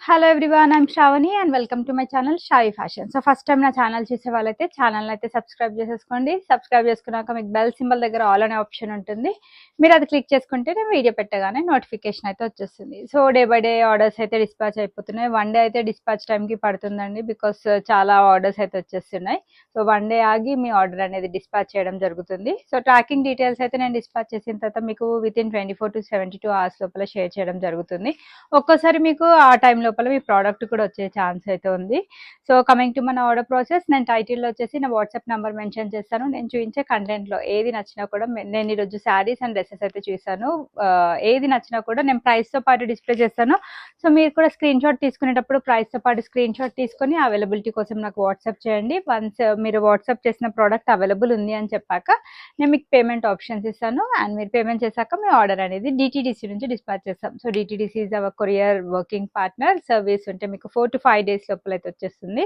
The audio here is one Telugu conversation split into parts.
Hello everyone, I'm Shravani and welcome to my channel Shayi fashion. So first time నా ఛానల్ చూసే వాళ్ళైతే ఛానల్ అయితే సబ్స్క్రైబ్ చేసేసుకోండి. సబ్స్క్రైబ్ చేసుకున్నాక మీకు బెల్ సింబల్ దగ్గర ఆల్ అనే ఆప్షన్ ఉంటుంది. మీరు అది క్లిక్ చేసుకుంటే నేను వీడియో పెట్టగానే నోటిఫికేషన్ అయితే వచ్చేస్తుంది. So day by day orders అయితే డిస్పాచ్ అయిపోతున్నాయి. వన్ డే అయితే డిస్పాచ్ టైంకి పడుతుందండి, బికాస్ చాలా ఆర్డర్స్ అయితే వచ్చేస్తున్నాయి. సో వన్ డే ఆగి మీ ఆర్డర్ అనేది డిస్పాచ్ చేయడం జరుగుతుంది. సో ట్రాకింగ్ డీటెయిల్స్ అయితే నేను డిస్పాచ్ చేసిన తర్వాత మీకు వితిన్ 24 to 72 hours లోపల షేర్ చేయడం జరుగుతుంది. ఒక్కోసారి మీకు ఆ టైం లోపల మీ ప్రోడక్ట్ కూడా వచ్చే ఛాన్స్ అయితే ఉంది. సో కమింగ్ టు మన ఆర్డర్ ప్రాసెస్, నేను టైటిల్లో వచ్చేసి నా వాట్సాప్ నెంబర్ మెన్షన్ చేస్తాను. నేను చూపించే కంటెంట్లో ఏది నచ్చినా కూడా నేను ఈరోజు శారీస్ అండ్ డ్రెస్సెస్ అయితే చూసాను. ఏది నచ్చినా కూడా నేను ప్రైస్తో పాటు డిస్ప్లే చేస్తాను. సో మీరు కూడా స్క్రీన్ షాట్ తీసుకునేటప్పుడు ప్రైస్తో పాటు స్క్రీన్ షాట్ తీసుకొని అవైలబిలిటీ కోసం నాకు వాట్సాప్ చేయండి. వన్స్ మీరు వాట్సాప్ చేసిన ప్రోడక్ట్ అవైలబుల్ ఉంది అని చెప్పాక నేను మీకు పేమెంట్ ఆప్షన్స్ ఇస్తాను. అండ్ మీరు పేమెంట్ చేశాక మీ ఆర్డర్ అనేది డిటీడీసీ నుంచి డిస్పాచ్ చేస్తాం. So DTDC is our courier working partner. Service ఉంటే మీకు 4 to 5 days లోపల అయితే వచ్చేస్తుంది.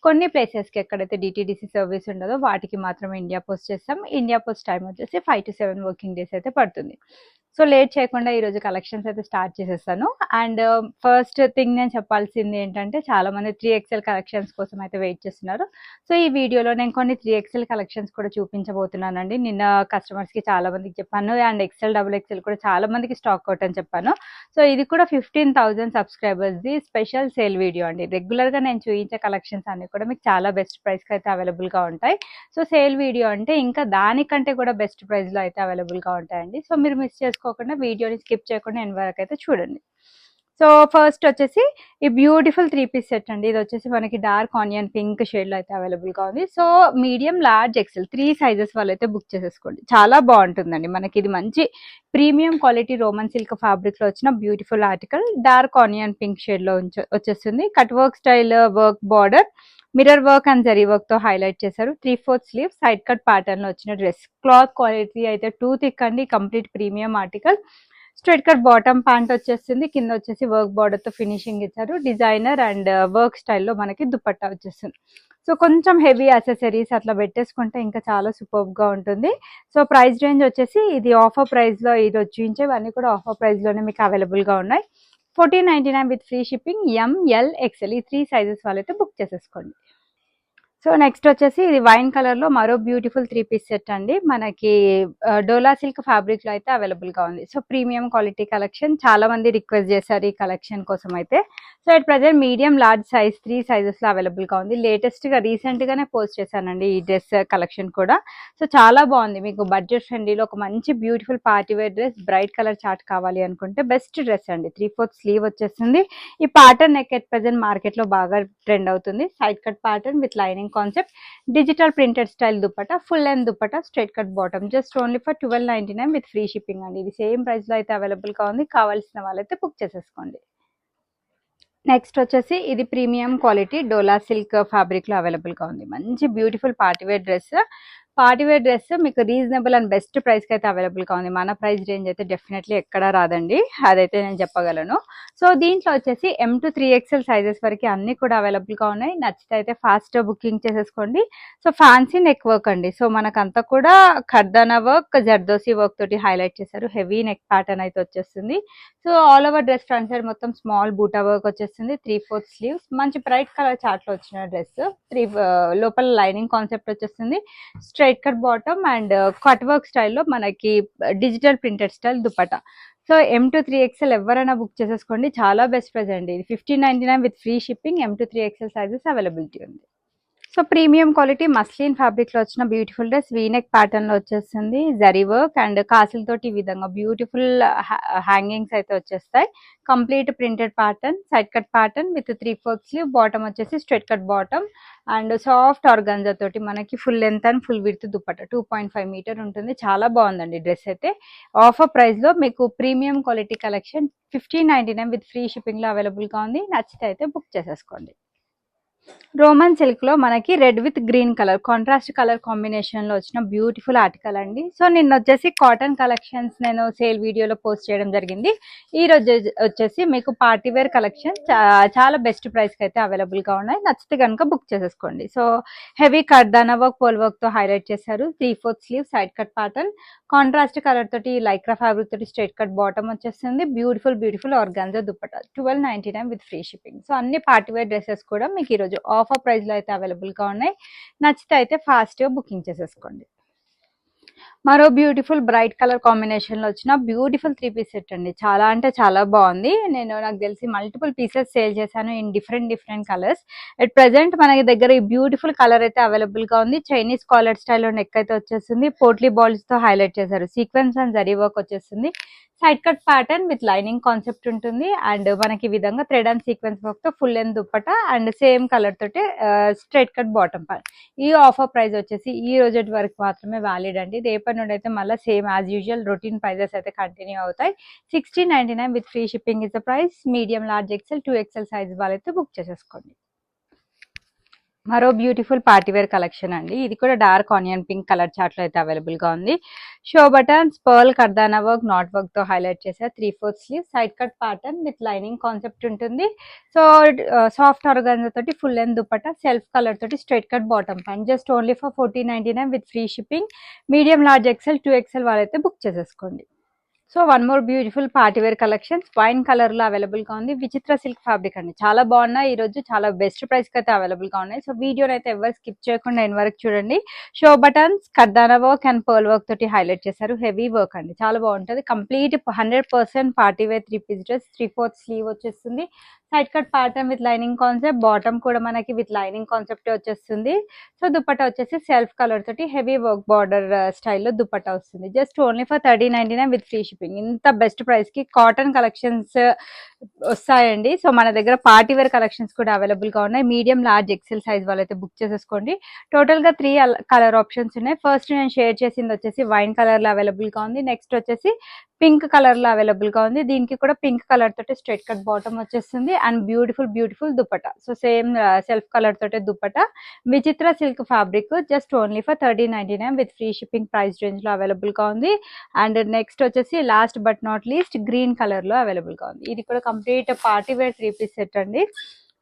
కొన్ని ప్లేసెస్కి ఎక్కడైతే డిటీడీసీ సర్వీస్ ఉండదో వాటికి మాత్రమే ఇండియా పోస్ట్ చేస్తాం. ఇండియా పోస్ట్ టైం వచ్చేసి 5 to 7 వర్కింగ్ డేస్ అయితే పడుతుంది. సో లేట్ చేయకుండా ఈరోజు కలెక్షన్స్ అయితే స్టార్ట్ చేసేస్తాను. అండ్ ఫస్ట్ థింగ్ నేను చెప్పాల్సింది ఏంటంటే, చాలామంది 3XL కలెక్షన్స్ కోసం అయితే వెయిట్ చేస్తున్నారు. సో ఈ వీడియోలో నేను కొన్ని 3XL కలెక్షన్స్ కూడా చూపించబోతున్నానండి. నిన్న కస్టమర్స్కి చాలా మందికి చెప్పాను, అండ్ XL XXL కూడా చాలా మందికి స్టాక్ అవుట్ అని చెప్పాను. సో ఇది కూడా 15,000 సబ్స్క్రైబర్స్ది స్పెషల్ సేల్ వీడియో అండి. రెగ్యులర్గా నేను చూపించే కలెక్షన్స్ అన్ని కూడా మీకు చాలా బెస్ట్ ప్రైస్కి అయితే అవైలబుల్గా ఉంటాయి. సో సేల్ వీడియో అంటే ఇంకా దానికంటే కూడా బెస్ట్ ప్రైస్లో అయితే అవైలబుల్గా ఉంటాయండి. సో మీరు మిస్ చేసుకోకుండా వీడియోని స్కిప్ చేయకుండా ఎండ్ వరకు అయితే చూడండి. సో ఫస్ట్ వచ్చేసి ఈ బ్యూటిఫుల్ 3-piece సెట్ అండి. ఇది వచ్చేసి మనకి డార్క్ ఆనియన్ పింక్ షేడ్లో అయితే అవైలబుల్గా ఉంది. So medium, large, XL 3 sizes వాళ్ళు అయితే బుక్ చేసేసుకోండి. చాలా బాగుంటుందండి. మనకి ఇది మంచి ప్రీమియం క్వాలిటీ రోమన్ సిల్క్ ఫ్యాబ్రిక్లో వచ్చిన beautiful article. Dark onion pink షేడ్లో వచ్చేస్తుంది. Cut work style work border, mirror work and zari work తో హైలైట్ చేశారు. 3/4 స్లీవ్, సైడ్ కట్ ప్యాటర్న్ లో వచ్చిన డ్రెస్. క్లాత్ క్వాలిటీ అయితే టూ థిక్ అండి, complete premium article. Straight cut bottom pant వచ్చేస్తుంది. కింద వచ్చేసి వర్క్ బార్డర్ తో ఫినిషింగ్ ఇచ్చారు. డిజైనర్ అండ్ వర్క్ స్టైల్లో మనకి దుపట్టా వచ్చేస్తుంది. సో కొంచెం హెవీ యాక్సెసరీస్ అట్లా పెట్టేసుకుంటే ఇంకా చాలా సూపర్బ్ గా ఉంటుంది. సో ప్రైస్ రేంజ్ వచ్చేసి ఇది ఆఫర్ ప్రైస్ లో, ఇది వచ్చేవన్నీ కూడా ఆఫర్ ప్రైస్ లోనే మీకు అవైలబుల్ గా ఉన్నాయి. 1499 with free shipping. ML XL ఈ 3 సైజెస్ వాళ్ళైతే బుక్ చేసేసుకోండి. సో నెక్స్ట్ వచ్చేసి ఇది వైన్ కలర్ లో మరో బ్యూటిఫుల్ 3-piece సెట్ అండి. మనకి డోలా సిల్క్ ఫ్యాబ్రిక్ లో అయితే అవైలబుల్ గా ఉంది. సో ప్రీమియం క్వాలిటీ కలెక్షన్, చాలా మంది రిక్వెస్ట్ చేశారు ఈ కలెక్షన్ కోసం అయితే. So at present medium, large size 3 sizes లో అవైలబుల్ గా ఉంది. లేటెస్ట్ గా రీసెంట్ గానే పోస్ట్ చేశానండి ఈ డ్రెస్ కలెక్షన్ కూడా. సో చాలా బాగుంది. మీకు బడ్జెట్ ఫ్రెండ్లీలో ఒక మంచి beautiful party wear dress, bright colour chart కావాలి అనుకుంటే బెస్ట్ డ్రెస్ అండి. 3/4 స్లీవ్ వచ్చేస్తుంది. ఈ pattern neck at present market లో బాగా ట్రెండ్ అవుతుంది. Side cut pattern with lining concept, digital printed style dupatta, full length dupatta, straight cut bottom. Just only for 1299 with free shipping అండి. ఇది సేమ్ ప్రైస్ లో అయితే అవైలబుల్ గా ఉంది. కావాల్సిన వాళ్ళైతే బుక్ చేసేసుకోండి. నెక్స్ట్ వచ్చేసి ఇది premium quality dola silk fabric లో అవైలబుల్ గా ఉంది. మంచి beautiful party wear dress. Party wear dress మీకు రీజనబుల్ అండ్ బెస్ట్ ప్రైస్ కి అయితే అవైలబుల్ గా ఉంది. మన ప్రైస్ రేంజ్ అయితే డెఫినెట్లీ ఎక్కడా రాదండి, అదైతే నేను చెప్పగలను. సో దీంట్లో వచ్చేసి M to 3XL సైజెస్ వరకు అన్ని కూడా అవైలబుల్ గా ఉన్నాయి. నచ్చితే అయితే ఫాస్ట్ బుకింగ్ చేసేసుకోండి. సో ఫ్యాన్సీ నెక్ వర్క్ అండి. సో మనకంతా కూడా ఖర్దానా వర్క్, జర్దోసి వర్క్ తోటి హైలైట్ చేశారు. హెవీ నెక్ ప్యాటర్న్ అయితే వచ్చేస్తుంది. So all over dress front side మొత్తం స్మాల్ బూటా వర్క్ వచ్చేస్తుంది. 3/4 స్లీవ్స్, మంచి బ్రైట్ కలర్ చార్ట్ లో వచ్చిన డ్రెస్. లోపల లైనింగ్ కాన్సెప్ట్ వచ్చేస్తుంది. Straight cut bottom and cut work స్టైల్లో మనకి digital printed style dupatta. So M to 3XL ఎవరైనా బుక్ చేసేసుకోండి. చాలా బెస్ట్ ప్రైస్ అండి. 1599 with free shipping. M to 3XL sizes availability ఉంది. So premium quality muslin fabric లో వచ్చిన బ్యూటిఫుల్ డ్రెస్. వీనెక్ ప్యాటర్న్ లో వచ్చేస్తుంది. జరీ వర్క్ అండ్ కాసుల తోటి ఈ విధంగా బ్యూటిఫుల్ హ్యాంగింగ్స్ అయితే వచ్చేస్తాయి. Complete printed pattern, side cut pattern with 3/4 sleeve. Bottom వచ్చేసి straight cut bottom and soft organza తోటి మనకి full length and full width dupatta. 2.5 metre ఉంటుంది. చాలా బాగుందండి డ్రెస్ అయితే. ఆఫర్ ప్రైస్ లో మీకు premium quality collection 1599 with free shipping లో అవైలబుల్ గా ఉంది. నచ్చితే అయితే బుక్ చేసేసుకోండి. రోమన్ సిల్క్ లో మనకి red with green colour contrast colour combination లో వచ్చిన బ్యూటిఫుల్ ఆర్టికల్ అండి. సో నిన్న వచ్చేసి కాటన్ కలెక్షన్స్ నేను సేల్ వీడియోలో పోస్ట్ చేయడం జరిగింది. ఈ రోజు వచ్చేసి మీకు పార్టీ వేర్ కలెక్షన్ చాలా బెస్ట్ ప్రైస్ కి అయితే అవైలబుల్ గా ఉన్నాయి. నచ్చితే కనుక బుక్ చేసేసుకోండి. So heavy kardana work, pearl work తో హైలైట్ చేశారు. 3/4 sleeve, side cut pattern, contrast colour తోటి లైక్రా ఫ్యాబ్రిక్ తోటి స్ట్రైట్ కట్ బాటమ్ వచ్చేస్తుంది. Beautiful organza dupatta 1299 with free shipping. So అన్ని పార్టీ వేర్ డ్రెస్సెస్ కూడా మీకు ఈరోజు ఆఫర్ ప్రైస్ లో అయితే అవైలబుల్ గా ఉన్నాయి. నచ్చితే అయితే ఫాస్ట్ గా బుకింగ్ చేసేసుకోండి. మరో బ్యూటిఫుల్ బ్రైట్ కలర్ కాంబినేషన్ లో వచ్చిన బ్యూటిఫుల్ 3 పీస్ సెట్ అండి. చాలా అంటే చాలా బాగుంది. నాకు తెలిసి మల్టిపుల్ పీసెస్ సేల్ చేశాను in different colours. At present మనకి దగ్గర ఈ బ్యూటిఫుల్ కలర్ అయితే అవైలబుల్ గా ఉంది. చైనీస్ కాలర్ స్టైల్లో నెక్ అయితే వచ్చేస్తుంది. పోట్లీ బాల్స్ తో హైలైట్ చేశారు. సీక్వెన్స్ అండ్ జరీ వర్క్ వచ్చేస్తుంది. Side cut pattern with lining concept ఉంటుంది. అండ్ మనకి ఈ విధంగా థ్రెడ్ అండ్ సీక్వెన్స్ వర్క్ తో full length dupatta and same colour తోటి స్ట్రైట్ కట్ బాటమ్ పార్ట్. ఈ ఆఫర్ ప్రైస్ వచ్చేసి ఈ రోజు వరకు మాత్రమే వ్యాలిడ్ అండి. రేపటి నుండి అయితే మళ్ళీ same as usual routine prices అయితే కంటిన్యూ అవుతాయి. 1699 with free shipping is the price. Medium, large XL, 2XL size వాళ్ళైతే బుక్ చేసేసుకోండి. మరో బ్యూటిఫుల్ పార్టీవేర్ కలెక్షన్ అండి. ఇది కూడా dark onion pink colour chart లో అయితే అవైలబుల్ గా ఉంది. Show buttons, pearl kardana work, knot work తో హైలైట్ చేశారు. 3/4 sleeve, side cut pattern with lining concept ఉంటుంది. సో సాఫ్ట్ ఆర్గాన్జా తోటి full length dupatta, self colour తోటి straight cut bottom pant. Just only for 1499 with free shipping. Medium, large XL, 2XL వాళ్ళైతే బుక్ చేసేసుకోండి. So one more beautiful party wear collections wine colour లో అవైలబుల్ గా ఉంది. విచిత్ర సిల్క్ ఫ్యాబ్రిక్ అండి. చాలా బాగున్నాయి. ఈ రోజు చాలా బెస్ట్ ప్రైస్ కి అయితే అవైలబుల్ గా ఉన్నాయి. సో వీడియోని అయితే ఎవరు స్కిప్ చేయకుండా ఎండ్ వరకు చూడండి. Show buttons, kardana work and pearl work తోటి హైలైట్ చేశారు. హెవీ వర్క్ అండి. చాలా బాగుంటుంది. Complete 100% party wear 3 piece dress. 3/4 sleeve వచ్చేస్తుంది. Side cut pattern with lining concept. Bottom కూడా మనకి విత్ లైనింగ్ కాన్సెప్ట్ వచ్చేస్తుంది. సో దుపట్టా వచ్చేసి సెల్ఫ్ కలర్ తోటి హెవీ వర్క్ బార్డర్ స్టైల్లో దుపట్టా వస్తుంది. Just only for 3099 with free shipping. ఇంత బెస్ట్ ప్రైస్ కి కాటన్ కలెక్షన్స్ వస్తాయండి. సో మన దగ్గర పార్టీ వేర్ కలెక్షన్స్ కూడా అవైలబుల్ గా ఉన్నాయి. మీడియం, లార్జ్ ఎక్సెల్ సైజ్ వాళ్ళైతే బుక్ చేసేసుకోండి. టోటల్ గా 3 కలర్ ఆప్షన్స్ ఉన్నాయి. ఫస్ట్ నేను షేర్ చేసింది వచ్చేసి వైన్ కలర్ లో అవైలబుల్ గా ఉంది. నెక్స్ట్ వచ్చేసి పింక్ కలర్ లో అవైలబుల్ గా ఉంది. దీనికి కూడా పింక్ కలర్ తోటి స్ట్రైట్ కట్ బాటమ్ వచ్చేస్తుంది and beautiful dupatta. So same self colour తోటి దుపట్టా. విచిత్ర silk fabric. Just only for 3099 with free shipping price range లో అవైలబుల్ గా ఉంది. అండ్ నెక్స్ట్ వచ్చేసి last but not least green colour లో అవైలబుల్ గా ఉంది. ఇది కూడా complete party wear 3 piece set అండి.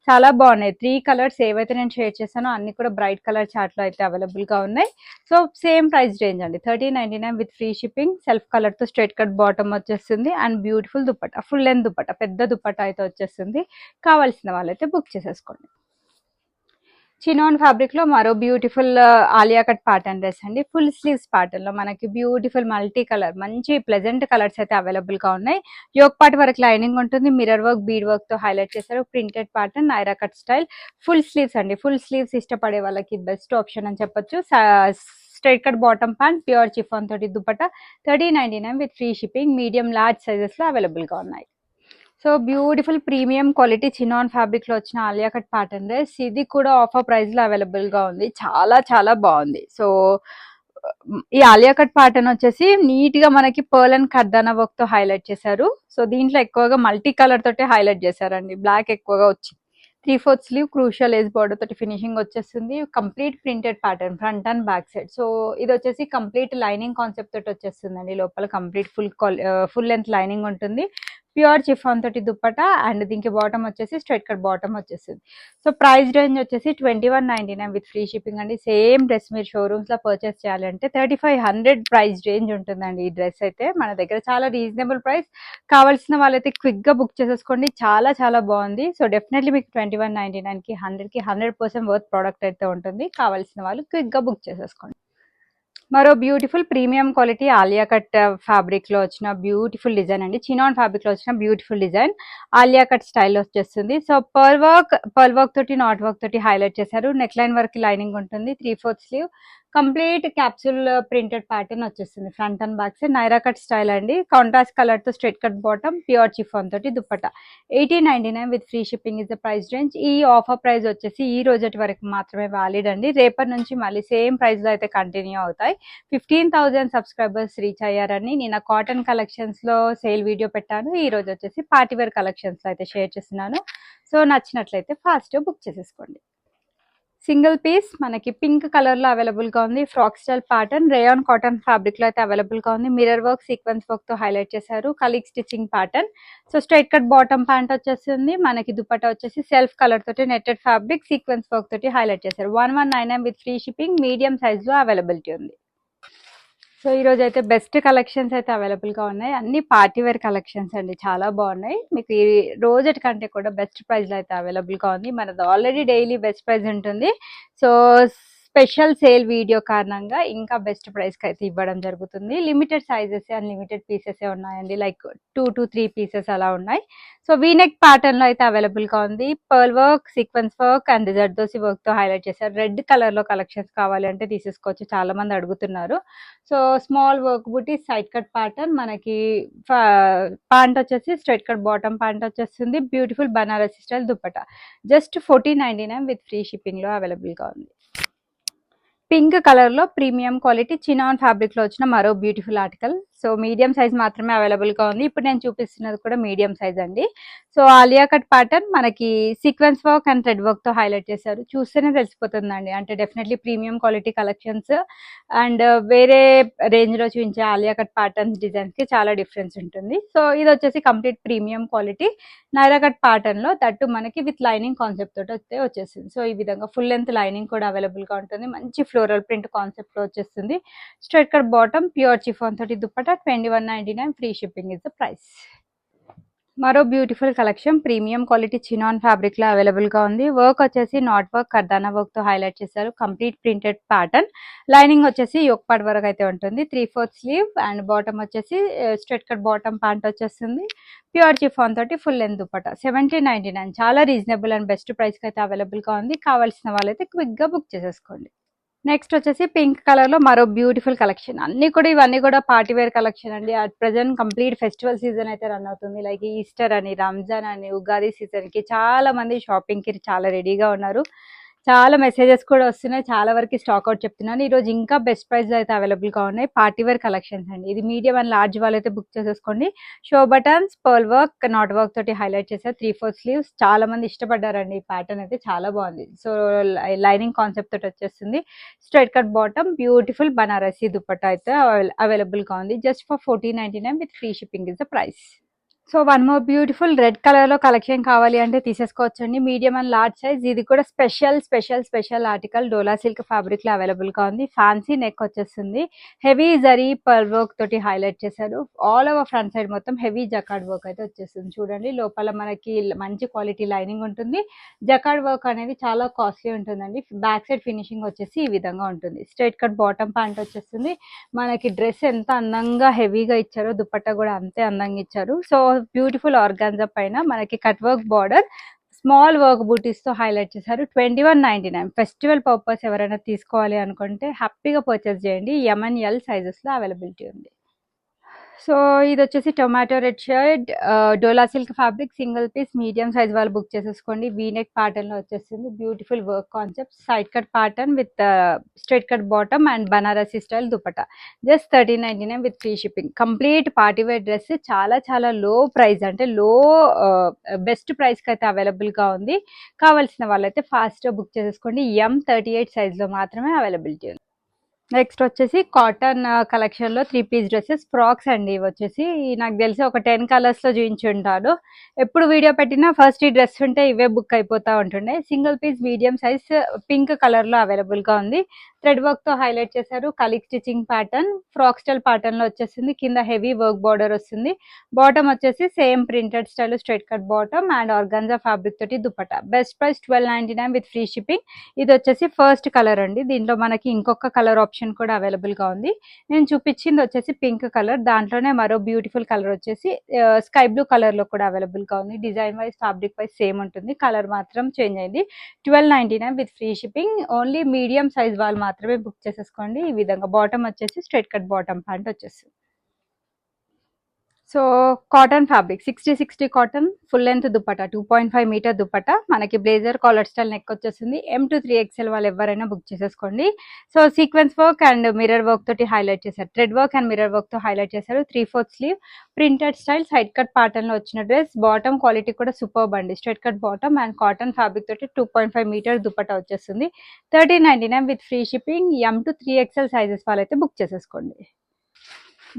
చాలా బాగున్నాయి. 3 కలర్స్ ఏవైతే నేను షేర్ చేశానో అన్ని కూడా బ్రైట్ కలర్ చార్ట్ లో అయితే అవైలబుల్ గా ఉన్నాయి. సో సేమ్ ప్రైస్ రేంజ్ అండి. 3099 with free shipping. Self colour తో స్ట్రైట్ కట్ బాటమ్ వచ్చేస్తుంది and beautiful dupatta, full length dupatta, పెద్ద దుపట్టా అయితే వచ్చేస్తుంది. కావాల్సిన వాళ్ళైతే బుక్ చేసేసుకోండి. చినాన్ ఫ్యాబ్రిక్ లో మరో beautiful Alia cut pattern dress అండి. ఫుల్ స్లీవ్స్ ప్యాటర్న్ లో మనకి బ్యూటిఫుల్ మల్టీ కలర్ మంచి ప్లెజెంట్ కలర్స్ అయితే అవైలబుల్ గా ఉన్నాయి. యోక్ పార్ట్ వరకు లైనింగ్ ఉంటుంది. మిర్రర్ వర్క్, బీడ్ వర్క్ తో హైలైట్ చేశారు. Printed pattern, Naira cut style. Full sleeves అండి. ఫుల్ స్లీవ్స్ ఇష్టపడే వాళ్ళకి బెస్ట్ ఆప్షన్ అని చెప్పొచ్చు. Straight cut bottom pant, pure chiffon తోటి dupatta. 3099 with free shipping. Medium, large sizes లో అవైలబుల్ గా ఉన్నాయి. So beautiful premium quality chinon fabric లో వచ్చిన ఆలియా కట్ ప్యాటర్న్ డ్రెస్. ఇది కూడా ఆఫర్ ప్రైస్ లో అవైలబుల్ గా ఉంది. చాలా బాగుంది. సో ఈ ఆలియా కట్ ప్యాటర్న్ వచ్చేసి నీట్ గా మనకి పర్ల్ అండ్ కర్దానా వర్క్ తో హైలైట్ చేశారు. సో దీంట్లో ఎక్కువగా మల్టీ కలర్ తోటి హైలైట్ చేశారండి. బ్లాక్ ఎక్కువగా వచ్చింది. 3/4 స్లీవ్, క్రూషియల్ లేస్ బార్డర్ తోటి ఫినిషింగ్ వచ్చేస్తుంది. Complete printed pattern front and back side. So ఇది వచ్చేసి కంప్లీట్ లైనింగ్ కాన్సెప్ట్ తోటి వచ్చేస్తుందండి. లోపల కంప్లీట్ ఫుల్ లెంత్ లైనింగ్ ఉంటుంది. ప్యూర్ చిఫాన్ తోటి దుప్పట అండ్ దీనికి బాటమ్ వచ్చేసి స్ట్రైట్ కట్ బాటమ్ వచ్చేస్తుంది. సో ప్రైస్ రేంజ్ వచ్చేసి 2199 విత్ ఫ్రీ షిప్పింగ్ అండి. సేమ్ డ్రెస్ మీరు షోరూమ్స్ లో పర్చేస్ చేయాలంటే 3500 ప్రైస్ రేంజ్ ఉంటుందండి. ఈ డ్రెస్ అయితే మన దగ్గర చాలా రీజనబుల్ ప్రైస్. కావాల్సిన వాళ్ళైతే క్విక్ గా బుక్ చేసేసుకోండి. చాలా బాగుంది. సో డెఫినెట్లీ మీకు 2199 కి 100% వర్త్ ప్రోడక్ట్ అయితే ఉంటుంది. కావాల్సిన వాళ్ళు క్విక్ గా బుక్ చేసేసుకోండి. మరో beautiful premium quality Alia cut fabric లో వచ్చిన బ్యూటిఫుల్ డిజైన్ అండి. చినాన్ ఫ్యాబ్రిక్ లో వచ్చిన beautiful design Alia cut style వచ్చేస్తుంది. సో పర్ల్ వర్క్ తోటి నాట్ వర్క్ తోటి హైలైట్ చేశారు. నెక్ లైన్ వర్క్ లైనింగ్ ఉంటుంది. 3/4 sleeve, complete capsule printed pattern వచ్చేస్తుంది. Front and back side Naira cut style అండి. కాంట్రాస్ట్ కలర్ తో straight cut bottom, pure chiffon తోటి dupatta. 1899 with free shipping is the price range. ఈ ఆఫర్ ప్రైస్ వచ్చేసి ఈ రోజటి వరకు మాత్రమే వ్యాలిడ్ అండి. రేపటి నుంచి మళ్ళీ సేమ్ ప్రైస్ లో అయితే కంటిన్యూ అవుతాయి. 15,000 సబ్స్క్రైబర్స్ రీచ్ అయ్యారని నేను కాటన్ కలెక్షన్స్ లో సేల్ వీడియో పెట్టాను. ఈ రోజు వచ్చేసి పార్టీవేర్ కలెక్షన్స్ లో అయితే షేర్ చేస్తున్నాను. సో నచ్చినట్లయితే ఫాస్ట్ బుక్ చేసేసుకోండి. సింగిల్ పీస్ మనకి పింక్ కలర్ లో అవైలబుల్ గా ఉంది. Frock style pattern rayon cotton fabric లో అయితే అవైలబుల్ గా ఉంది. మిర్రర్ వర్క్ సీక్వెన్స్ వర్క్ తో హైలైట్ చేశారు. కలీగ్ stitching pattern. So straight cut bottom pant వచ్చేస్తుంది. మనకి దుపట్టా వచ్చేసి సెల్ఫ్ కలర్ తోటి నెట్టెడ్ ఫ్యాబ్రిక్ సీక్వెన్స్ వర్క్ తోటి హైలైట్ చేశారు. 1199 with free shipping. Medium size లో అవైలబిలిటీ ఉంది. సో ఈ రోజు అయితే బెస్ట్ కలెక్షన్స్ అయితే అవైలబుల్ గా ఉన్నాయి. అన్ని పార్టీ వేర్ కలెక్షన్స్ అండి, చాలా బాగున్నాయి. మీకు ఈ రోజటి కంటే కూడా బెస్ట్ ప్రైస్ లో అయితే అవైలబుల్ గా ఉంది. మనది ఆల్రెడీ డైలీ బెస్ట్ ప్రైస్ ఉంటుంది. సో స్పెషల్ సేల్ వీడియో కారణంగా ఇంకా బెస్ట్ ప్రైస్ కి అయితే ఇవ్వడం జరుగుతుంది. Limited sizes and limited pieces ఉన్నాయండి, లైక్ 2 to 3 పీసెస్ అలా ఉన్నాయి. సో వీనెక్ ప్యాటర్న్ లో అయితే అవైలబుల్ గా ఉంది. Pearl work, sequence work and zardozi work తో హైలైట్ చేశారు. రెడ్ కలర్ లో కలెక్షన్స్ కావాలి అంటే తీసేసుకోవచ్చు, చాలా మంది అడుగుతున్నారు. సో స్మాల్ వర్క్ బుట్టి సైడ్ కట్ ప్యాటర్న్. మనకి ప్యాంట్ వచ్చేసి స్ట్రైట్ కట్ బాటమ్ ప్యాంట్ వచ్చేస్తుంది. Beautiful Banarasi style dupatta. Just 1499 with free shipping లో అవైలబుల్ గా ఉంది. పింక్ కలర్ లో ప్రీమియం క్వాలిటీ చినాన్ ఫ్యాబ్రిక్ లో వచ్చిన మరో beautiful article. So medium size మాత్రమే అవైలబుల్ గా ఉంది. ఇప్పుడు నేను చూపిస్తున్నది కూడా మీడియం సైజ్ అండి. సో ఆలియా కట్ ప్యాటర్న్ మనకి sequence work and thread work తో హైలైట్ చేశారు. చూస్తేనే తెలిసిపోతుందండి, అంటే definitely premium quality collections and వేరే రేంజ్ లో చూపించే ఆలియా కట్ ప్యాటర్న్స్ డిజైన్స్ కి చాలా డిఫరెన్స్ ఉంటుంది. సో ఇది వచ్చేసి complete premium quality Naira cut pattern లో, దట్టు మనకి విత్ లైనింగ్ కాన్సెప్ట్ తోటి అయితే వచ్చేసింది. సో ఈ విధంగా ఫుల్ లెంత్ లైనింగ్ కూడా అవైలబుల్ గా ఉంటుంది. మంచి ఫ్లోరల్ ప్రింట్ కాన్సెప్ట్ లో వచ్చేస్తుంది. Straight cut bottom pure chiffon తోటి dupatta. 2199 free shipping is the price. మరో beautiful collection premium quality chinon fabric లో అవైలబుల్ గా ఉంది. వర్క్ వచ్చేసి నాట్ వర్క్ కర్దానా వర్క్ తో హైలైట్ చేశారు. Complete printed pattern. లైనింగ్ వచ్చేసి యోక్ పార్ట్ వరకు అయితే ఉంటుంది. 3/4 స్లీవ్ అండ్ బాటమ్ వచ్చేసి స్ట్రైట్ కట్ బాటమ్ ప్యాంట్ వచ్చేస్తుంది. ప్యూర్ చిఫాన్ తోటి ఫుల్ లెంత్ దుపట్టా. 1799 చాలా రీజనబుల్ అండ్ బెస్ట్ ప్రైస్ కి అయితే అవైలబుల్ గా ఉంది. కావాల్సిన వాళ్ళైతే క్విక్ గా బుక్ చేసేసుకోండి. నెక్స్ట్ వచ్చేసి పింక్ కలర్ లో మరో బ్యూటిఫుల్ కలెక్షన్. ఇవన్నీ కూడా పార్టీ వేర్ కలెక్షన్ అండి. At present complete festival season అయితే రన్ అవుతుంది. లైక్ ఈస్టర్ అని, రంజాన్ అని, ఉగాది సీజన్ కి చాలా మంది షాపింగ్ కి చాలా రెడీగా ఉన్నారు. చాలా మెసేజెస్ కూడా వస్తున్నాయి. చాలా వరకు స్టాక్ అవుట్ చెప్తున్నాను. ఈ రోజు ఇంకా బెస్ట్ ప్రైస్ అయితే అవైలబుల్ గా ఉన్నాయి. పార్టీ వేర్ కలెక్షన్స్ అండి. ఇది మీడియం అండ్ లార్జ్ వాళ్ళైతే బుక్ చేసేసుకోండి. Show buttons, pearl work, knot work తోటి హైలైట్ చేశారు. 3/4 స్లీవ్స్. చాలా మంది ఇష్టపడ్డారండి. ఈ ప్యాటర్న్ అయితే చాలా బాగుంది. సో లైనింగ్ కాన్సెప్ట్ తోటి వచ్చేస్తుంది. Straight cut bottom, beautiful Banarasi dupatta అయితే అవైలబుల్ గా ఉంది. Just for 1499 with free shipping is the price. So one more beautiful red colour లో కలెక్షన్ కావాలి అంటే తీసేసుకోవచ్చండి. Medium and large size. ఇది కూడా special article. Dola silk fabric లో అవైలబుల్ గా ఉంది. ఫ్యాన్సీ నెక్ వచ్చేస్తుంది. హెవీ జరీ పర్ల్ వర్క్ తోటి హైలైట్ చేశారు. ఆల్ ఓవర్ ఫ్రంట్ సైడ్ మొత్తం హెవీ జకార్డ్ వర్క్ అయితే వచ్చేస్తుంది. చూడండి, లోపల మనకి మంచి క్వాలిటీ లైనింగ్ ఉంటుంది. జకార్డ్ వర్క్ అనేది చాలా కాస్ట్లీ ఉంటుందండి. బ్యాక్ సైడ్ ఫినిషింగ్ వచ్చేసి ఈ విధంగా ఉంటుంది. స్ట్రైట్ కట్ బాటమ్ ప్యాంట్ వచ్చేస్తుంది. మనకి డ్రెస్ ఎంత అందంగా హెవీగా ఇచ్చారో దుపట్టా కూడా అంతే అందంగా ఇచ్చారు. సో బ్యూటిఫుల్ ఆర్గాన్జా పైన మనకి cut work border, small work butis తో హైలైట్ చేశారు. 2199. ఫెస్టివల్ పర్పస్ ఎవరైనా తీసుకోవాలి అనుకుంటే హ్యాపీగా పర్చేస్ చేయండి. MNL సైజెస్ లో అవైలబిలిటీ ఉంది. సో ఇది వచ్చేసి tomato red shirt, dola silk fabric, single piece. Medium size వాళ్ళు బుక్ చేసేసుకోండి. వీనెక్ ప్యాటర్న్ లో వచ్చేస్తుంది. Beautiful work concept. Side cut pattern with straight cut bottom and Banarasi style dupatta. Just 1399 with free shipping. Complete party wear dress. చాలా లో ప్రైస్, అంటే లో బెస్ట్ ప్రైస్ కి అయితే అవైలబుల్ గా ఉంది. కావాల్సిన వాళ్ళైతే ఫాస్ట్ గా బుక్ చేసేసుకోండి. M38 సైజ్ లో మాత్రమే అవైలబిలిటీ ఉంది. నెక్స్ట్ వచ్చేసి కాటన్ కలెక్షన్ లో 3 పీస్ డ్రెస్సెస్, ఫ్రాక్స్ అండి. ఇవి వచ్చేసి నాకు తెలిసి ఒక 10 కలర్స్ లో చూపించి ఉంటాను. ఎప్పుడు వీడియో పెట్టినా ఫస్ట్ ఈ డ్రెస్ ఉంటే ఇవే బుక్ అయిపోతా ఉంటుండే. Single piece medium size pink colour లో అవైలబుల్ గా ఉంది. థ్రెడ్ వర్క్ తో హైలైట్ చేశారు. కలీగ్ stitching pattern. Frock style pattern లో వచ్చేసింది. కింద హెవీ వర్క్ బార్డర్ వస్తుంది. బాటమ్ వచ్చేసి same printed style straight cut bottom and organza fabric తోటి dupatta. Best price 1299 with free shipping. ఇది వచ్చేసి ఫస్ట్ కలర్ అండి. దీంట్లో మనకి ఇంకొక కలర్ ఆప్షన్ కూడా అవైలబుల్ గా ఉంది. నేను చూపించింది వచ్చేసి పింక్ కలర్. దాంట్లోనే మరో బ్యూటిఫుల్ కలర్ వచ్చేసి స్కై బ్లూ కలర్ లో కూడా అవైలబుల్ గా ఉంది. Design wise, fabric wise same ఉంటుంది. కలర్ మాత్రం చేంజ్ అయింది. 1299 with free shipping. Only medium size వాళ్ళు మాత్రమే బుక్ చేసేసుకోండి. ఈ విధంగా బాటమ్ వచ్చేసి స్ట్రైట్ కట్ బాటమ్ ప్యాంట్ వచ్చేసి. So cotton fabric 60 cotton full length dupatta 2.5 metre dupatta మనకి బ్లేజర్ కాలర్ స్టైల్ నెక్ వచ్చేసింది. M to 3XL వాళ్ళు ఎవరైనా బుక్ చేసేసుకోండి. So sequence work and mirror work తోటి హైలైట్ చేశారు. Thread work and mirror work తో హైలైట్ చేశారు. 3/4 sleeve printed style side cut pattern లో వచ్చిన డ్రెస్. బాటమ్ క్వాలిటీ కూడా సూపర్బ్ అండి. Straight cut bottom and cotton fabric తోటి 2.5 మీటర్ దుపట్టా వచ్చేస్తుంది. 1399 with free shipping. M to 3XL sizes వాళ్ళైతే బుక్ చేసేసుకోండి.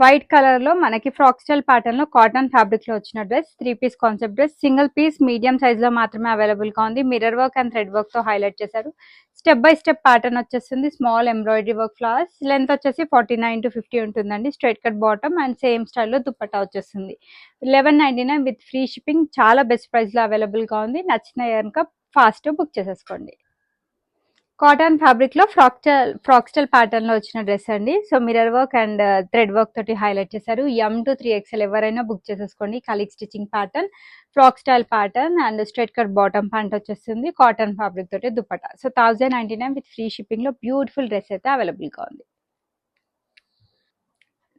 వైట్ కలర్ లో మనకి ఫ్రాక్ స్టైల్ ప్యాటర్న్ లో కాటన్ ఫ్యాబ్రిక్ లో వచ్చిన dress. 3 piece concept dress. Single piece medium size లో మాత్రమే అవైలబుల్ గా ఉంది. Mirror work and thread work తో హైలైట్ చేశారు. స్టెప్ బై స్టెప్ ప్యాటర్న్ వచ్చేస్తుంది. Small embroidery work flowers. Length వచ్చేసి 49 to 50 ఉంటుందండి. Straight cut bottom and same స్టైల్లో దుపట్టా వచ్చేస్తుంది. 1199 విత్ ఫ్రీ షిప్పింగ్. చాలా బెస్ట్ ప్రైస్ లో అవైలబుల్ గా ఉంది. నచ్చిన కనుక ఫాస్ట్ బుక్ చేసేసుకోండి. కాటన్ ఫ్యాబ్రిక్ లో ఫ్రాక్ స్టైల్ ప్యాటర్న్ లో వచ్చిన డ్రెస్ అండి. So mirror work and thread work తోటి హైలైట్ చేశారు. M to 3XL ఎవరైనా బుక్ చేసేసుకోండి. కలిక్ stitching pattern, frock style pattern and straight cut bottom pant వచ్చేస్తుంది. కాటన్ ఫ్యాబ్రిక్ తోటి dupatta. So 1099 with free shipping లో బ్యూటిఫుల్ డ్రెస్ అయితే అవైలబుల్ గా ఉంది.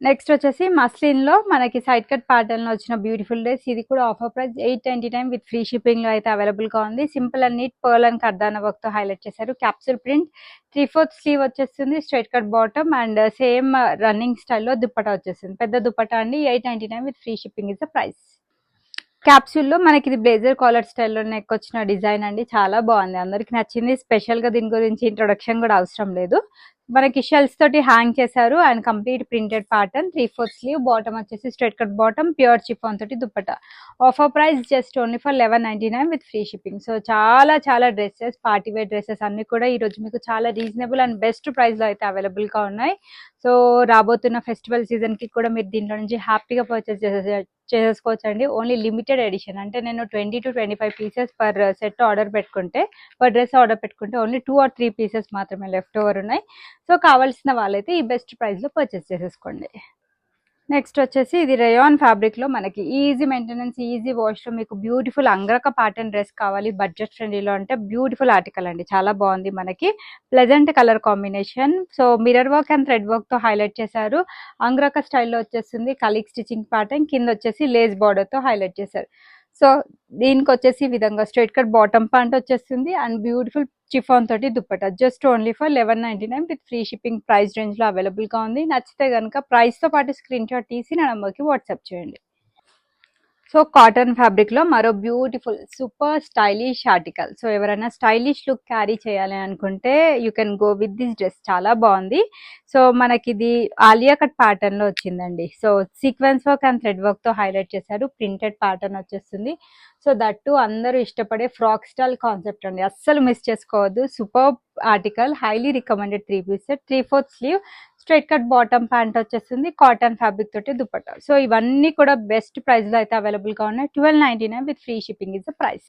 నెక్స్ట్ వచ్చేసి మస్లిన్ లో మనకి సైడ్ కట్ ప్యాటర్న్ లో వచ్చిన బ్యూటిఫుల్ డ్రెస్. ఇది కూడా offer price 899 with free shipping లో అయితే అవైలబుల్ గా ఉంది. Simple and neat pearl and kardana work తో హైలైట్ చేశారు. క్యాప్సూల్ ప్రింట్ 3/4 స్లీవ్ వచ్చేస్తుంది. Straight cut bottom and same running స్టైల్లో దుపట్టా వచ్చేస్తుంది. పెద్ద దుపట్టా అండి. 899 with free shipping is the price. Capsule లో మనకి ఇది బ్లేజర్ కాలర్ స్టైల్లో నెక్ వచ్చిన డిజైన్ అండి. చాలా బాగుంది, అందరికి నచ్చింది. స్పెషల్ గా దీని గురించి ఇంట్రొడక్షన్ కూడా అవసరం లేదు. మనకి షెల్స్ తోటి హ్యాంగ్ చేశారు and complete printed pattern. 3/4 sleeve. Bottom వచ్చేసి straight cut bottom, pure chiffon తోటి dupatta. Offer price just only for 1199 with free shipping. So చాలా డ్రెస్సెస్, పార్టీ వేర్ డ్రెస్సెస్ అన్ని కూడా ఈ రోజు మీకు చాలా రీజనబుల్ అండ్ బెస్ట్ ప్రైస్ లో అయితే అవైలబుల్ గా ఉన్నాయి. సో రాబోతున్న ఫెస్టివల్ సీజన్ కి కూడా మీరు దీంట్లో నుంచి హ్యాపీగా పర్చేస్ చేసేసుకోవచ్చు అండి. Only limited edition. అంటే నేను 20 to 25 pieces per set order పెట్టుకుంటే, పర్ డ్రెస్ ఆర్డర్ పెట్టుకుంటే ఓన్లీ 2 or 3 పీసెస్ మాత్రమే లెఫ్ట్ ఓవర్ ఉన్నాయి. సో కావాల్సిన వాళ్ళైతే ఈ బెస్ట్ ప్రైస్ లో పర్చేస్ చేసేసుకోండి. నెక్స్ట్ వచ్చేసి ఇది రేయాన్ ఫ్యాబ్రిక్ లో మనకి ఈజీ మెయింటెనెన్స్, ఈజీ వాష్ లో మీకు బ్యూటిఫుల్ అంగ్రక ప్యాటర్న్ డ్రెస్ కావాలి బడ్జెట్ ఫ్రెండ్లీలో అంటే బ్యూటిఫుల్ ఆర్టికల్ అండి. చాలా బాగుంది. మనకి pleasant colour combination. So mirror work and thread work తో హైలైట్ చేశారు. అంగ్రక స్టైల్లో వచ్చేస్తుంది. కలిక్ స్టిచింగ్ ప్యాటర్న్. కింద వచ్చేసి లేస్ బార్డర్ తో హైలైట్ చేశారు. సో దీనికి వచ్చేసి ఈ విధంగా స్ట్రైట్ కట్ బాటమ్ ప్యాంట్ వచ్చేస్తుంది అండ్ బ్యూటిఫుల్ చిఫాన్ తోటి dupatta. Just only for 1199 with free shipping price range లో అవైలబుల్ గా ఉంది. నచ్చితే కనుక ప్రైస్ తో పాటు స్క్రీన్ షాట్ తీసి నా నంబర్కి వాట్సాప్ చేయండి. సో కాటన్ ఫ్యాబ్రిక్ లో మరో beautiful super stylish article. So ఎవరైనా స్టైలిష్ లుక్ క్యారీ చేయాలి అనుకుంటే you can go with this dress. చాలా బాగుంది. సో మనకి ఇది ఆలియా కట్ ప్యాటర్న్ లో వచ్చిందండి. So sequence work and thread work తో హైలైట్ చేశారు. ప్రింటెడ్ ప్యాటర్న్ వచ్చేస్తుంది. సో దట్టు అందరూ ఇష్టపడే ఫ్రాక్ స్టైల్ కాన్సెప్ట్ అండి. అస్సలు మిస్ చేసుకోవద్దు. Super article, highly recommended 3 piece set. 3/4 sleeve, straight cut bottom pant వచ్చేస్తుంది. కాటన్ ఫ్యాబ్రిక్ తోటి దుపట్టా. సో ఇవన్నీ కూడా బెస్ట్ ప్రైస్ లో అయితే అవైలబుల్ గా ఉన్నాయి. 1299 with free shipping is the price.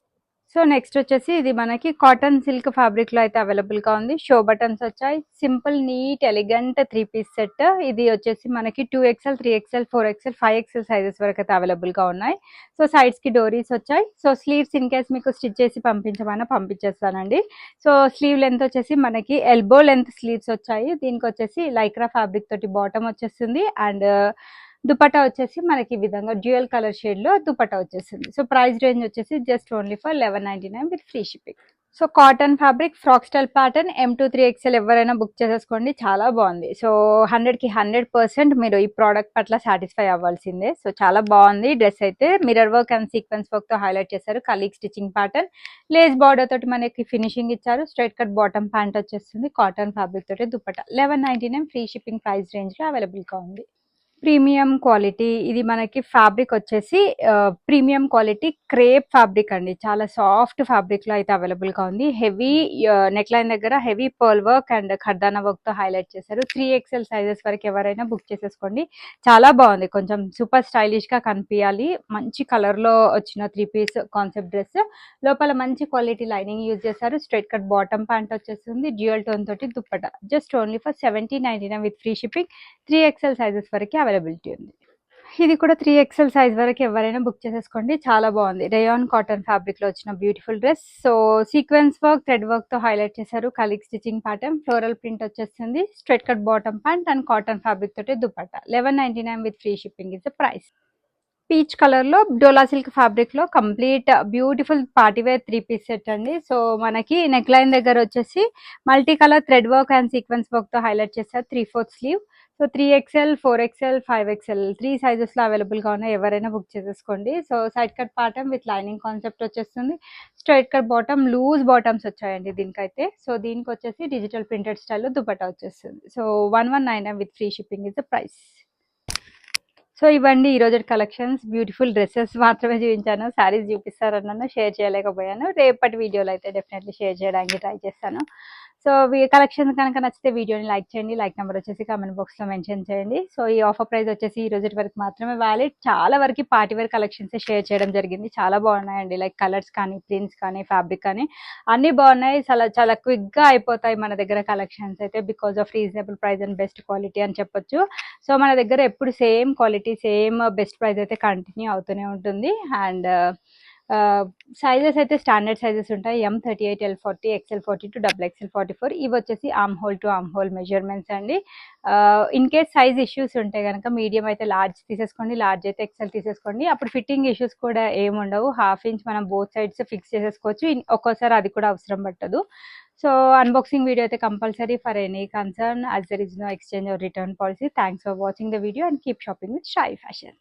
So next వచ్చేసి ఇది మనకి కాటన్ సిల్క్ ఫ్యాబ్రిక్ లో అయితే అవైలబుల్ గా ఉంది. షో బటన్స్ వచ్చాయి. Simple neat elegant 3 piece set. ఇది వచ్చేసి మనకి 2XL, 3XL, 4XL, 5XL sizes వరకు అయితే అవైలబుల్ గా ఉన్నాయి. సో సైడ్స్ కి డోరీస్ వచ్చాయి. సో స్లీవ్స్ ఇన్ కేస్ మీకు స్టిచ్ చేసి పంపించమన్నా పంపించేస్తానండి. సో స్లీవ్ లెంత్ వచ్చేసి మనకి ఎల్బో లెంత్ స్లీవ్స్ వచ్చాయి. దీనికి వచ్చేసి లైక్రా ఫ్యాబ్రిక్ తోటి బాటమ్ వచ్చేస్తుంది అండ్ దుపట్టా వచ్చేసి మనకి ఈ విధంగా డ్యూయల్ కలర్ షేడ్ లో దుపట్టా వచ్చేసింది. సో ప్రైస్ రేంజ్ వచ్చేసి just only for 1199 with free shipping. So cotton fabric frock style pattern M to 3XL ఎవరైనా బుక్ చేసేసుకోండి. చాలా బాగుంది. సో 100కి 100% మీరు ఈ ప్రోడక్ట్ పట్ల సాటిస్ఫై అవ్వాల్సిందే. సో చాలా బాగుంది డ్రెస్ అయితే. Mirror work and sequence work తో హైలైట్ చేశారు. కలిక్ స్టిచింగ్ ప్యాటర్న్, లేస్ బార్డర్ తోటి మనకి ఫినిషింగ్ ఇచ్చారు. స్ట్రైట్ కట్ బాటమ్ ప్యాంట్ వచ్చేస్తుంది. కాటన్ ఫ్యాబ్రిక్ తోటి dupatta. 1199 free shipping price range లో అవైలబుల్ గా ఉంది. Premium quality. ఇది మనకి ఫ్యాబ్రిక్ వచ్చేసి ప్రీమియం క్వాలిటీ క్రేప్ ఫ్యాబ్రిక్ అండి. చాలా సాఫ్ట్ ఫ్యాబ్రిక్ లో అయితే అవైలబుల్ గా ఉంది. హెవీ నెక్ లైన్ దగ్గర heavy pearl work and kardana work తో హైలైట్ చేశారు. 3XL సైజెస్ వరకు ఎవరైనా బుక్ చేసేసుకోండి. చాలా బాగుంది. కొంచెం సూపర్ స్టైలిష్ గా కనిపించాలి. మంచి కలర్ లో వచ్చిన 3 పీస్ కాన్సెప్ట్ డ్రెస్. లోపల మంచి క్వాలిటీ లైనింగ్ యూజ్ చేశారు. స్ట్రైట్ కట్ బాటమ్ ప్యాంట్ వచ్చేస్తుంది. డ్యూయల్ టోన్ తోటి dupatta. Just only for 1799 with free shipping. 3XL sizes వరకు అవైలబిలిటీ ఉంది. ఇది కూడా 3XL సైజ్ వరకు ఎవరైనా బుక్ చేసేసుకోండి. చాలా బాగుంది. రేయాన్ కాటన్ ఫ్యాబ్రిక్ లో వచ్చిన beautiful dress. So sequence work, thread work తో హైలైట్ చేశారు. కలిక్ స్టిచింగ్ ప్యాటర్న్, ఫ్లోరల్ ప్రింట్ వచ్చేస్తుంది. Straight cut bottom pant and cotton fabric తోటి dupatta. 1199 with free shipping is the price. Peach కలర్లో డోలా సిల్క్ ఫ్యాబ్రిక్లో complete beautiful party wear 3 piece set అండి. సో మనకి నెక్ లైన్ దగ్గర వచ్చేసి multi colour thread work and sequence వర్క్తో హైలైట్ చేస్తారు. 3/4 slew. So 3XL, 4XL, 5XL 3 సైజెస్లో అవైలబుల్గా ఉన్నాయి. ఎవరైనా బుక్ చేసేసుకోండి. So side cut bottom with lining concept వచ్చేస్తుంది. Straight cut bottom, loose bottoms వచ్చాయండి దీనికైతే. సో దీనికి వచ్చేసి డిజిటల్ ప్రింటెడ్ స్టైల్లో దుపట్టా వచ్చేస్తుంది. So 1199 with free shipping is the price. So ఇవ్వండి ఈరోజు కలెక్షన్స్. బ్యూటిఫుల్ డ్రెస్సెస్ మాత్రమే చూపించాను, శారీస్ చూపిస్తారన్నాను, షేర్ చేయలేకపోయాను. రేపటి వీడియోలో అయితే డెఫినెట్లీ షేర్ చేయడానికి ట్రై చేస్తాను. సో కలెక్షన్స్ కనుక నచ్చితే వీడియోని లైక్ చేయండి. లైక్ నెంబర్ వచ్చేసి కామెంట్ బాక్స్లో మెన్షన్ చేయండి. సో ఈ ఆఫర్ ప్రైస్ వచ్చేసి ఈ రోజు వరకు మాత్రమే వ్యాలిడ్. చాలా వరకు పార్టీవేర్ కలెక్షన్స్ షేర్ చేయడం జరిగింది. చాలా బాగున్నాయండి. లైక్ కలర్స్ కానీ, ప్రింట్స్ కానీ, ఫ్యాబ్రిక్ కానీ అన్నీ బాగున్నాయి. చాలా చాలా క్విక్గా అయిపోతాయి మన దగ్గర కలెక్షన్స్ అయితే, because of reasonable price and best quality అని చెప్పొచ్చు. సో మన దగ్గర ఎప్పుడు same quality, same best price అయితే కంటిన్యూ అవుతూనే ఉంటుంది. అండ్ సైజెస్ అయితే స్టాండర్డ్ సైజెస్ ఉంటాయి. M38, L40, XL40 to XXL44. ఇవి వచ్చేసి arm whole to arm whole measurements అండి. ఇన్ కేస్ సైజ్ ఇష్యూస్ ఉంటే కనుక మీడియం అయితే లార్జ్ తీసేసుకోండి, లార్జ్ అయితే XL తీసేసుకోండి. అప్పుడు ఫిట్టింగ్ ఇష్యూస్ కూడా ఏముండవు. 1/2 ఇంచ్ మనం బోత్ సైడ్స్ ఫిక్స్ చేసేసుకోవచ్చు. ఒక్కోసారి అది కూడా అవసరం పట్టదు. సో అన్బాక్సింగ్ వీడియో అయితే compulsory for any concern, as there is no exchange or return policy. Thanks for watching the video and keep shopping with Shai Fashion.